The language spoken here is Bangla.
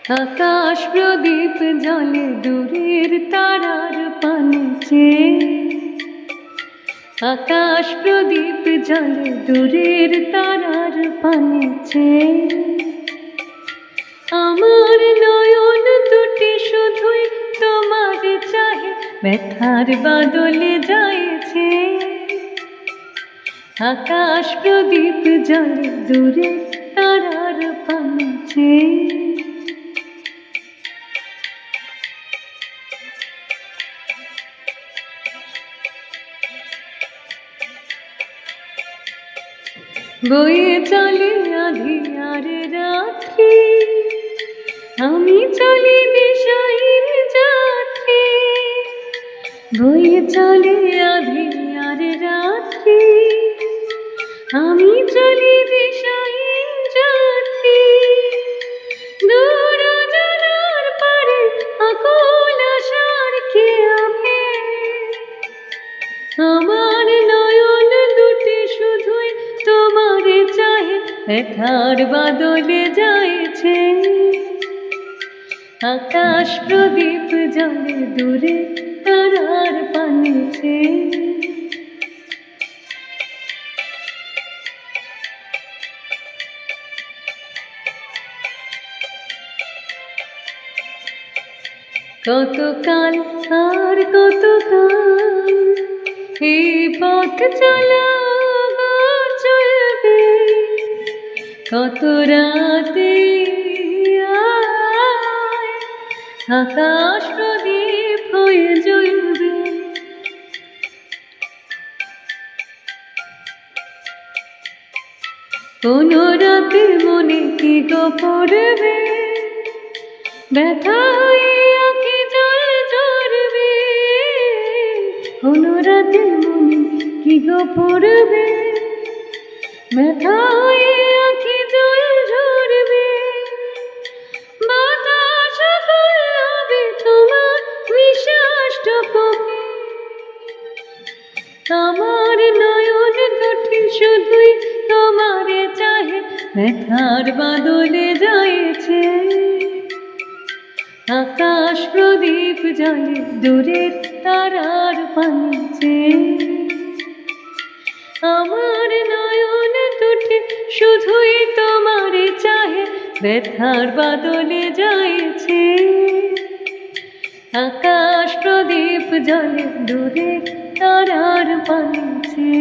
আকাশ প্রদীপ জলে দূরের তারার পানিতে। আকাশ প্রদীপ জলে দূরের তারার পানিতে। আমার নয়ন দুটি শুধুই তোমার চাহে, ব্যথার বাদলে যাইছে। আকাশ প্রদীপ জলে দূরের তারার পানিতে। বয়ে চলে আঁধিয়ার রাত্রি, আমি চলি দিশাহীন যাত্রী। বয়ে চলে আঁধিয়ার রাত্রি, আমি চলি দিশাহীন যাত্রী। দূর জানার পারে আকুল আশার কি আভে। আমার নয়ন দুটি শুধুই তোমারে চাহে, ব্যথার বাদলে যাইছে। আকাশ প্রদীপ জলে দূরে তারার পানিতে। কতকাল আর কতকাল এই পথ চলা চলবে। কত রাতে আকাশ প্রদীপ হয়ে জ্বলবে। কোন রাতে মনে কি গো পড়বে, ব্যথায় আঁখি জল ঝরবে। কোন রাতে মনে কি গো পড়বে, ব্যথায় আঁখি জল ঝরবে। বাতাস হবে তোমার নিঃশ্বাসটুকুকে। আমার নয়ন দুটি শুধুই তোমারে চাহে, ব্যথার বাদলে যাইছে। আকাশ প্রদীপ জলে দূরের তারার পানিতে। আমার নয়ন দুটি শুধুই তোমারে চাহে, ব্যথার বাদলে যাইছে। আকাশ প্রদীপ জলে দূরের তারার পানিতে।